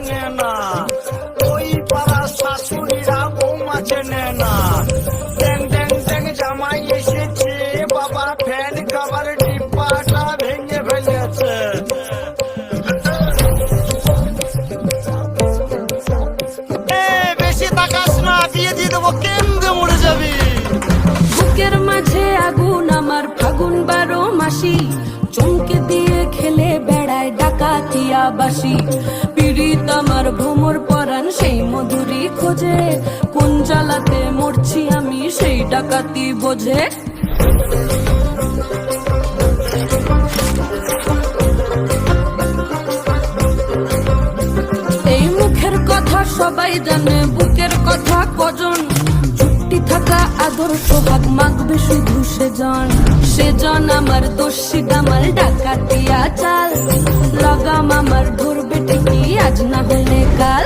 জানে না, ওই পাড়া শাশুড়িরা বৌমা চেনে না। ড্যাং ড্যাং ড্যাং জামাই এসেছে, বাবা ফ্যান খাবার ডিব্বাটা ভেঙে ফেলেছে। বেশি তাকাস না, বিয়ে দিয়ে দেবো, কেন্দ্রে মরে যাবি। বুকের মাঝে আগুন আমার ফাগুন 12 মাসি, চমকে দিয়ে খেলে বেড়ায় ডাকাতিয়া বাসি। পীড়িত আমার ভ্রমর পরাণ সেই মধুরী খোঁজে, কোন জ্বালাতে মরছি আমি সেই ডাকাতি বোঝে। এই মুখের কথা সবাই জানে, বুকের কথা কজন? চুপটি থাকা আদর সোহাগ মাগবে শুধু সেজন আমার দোষী দামাল ডাকাতিয়া চাল। লাগাম আমার ধরবে ঠিকই আজ না হলে কাল।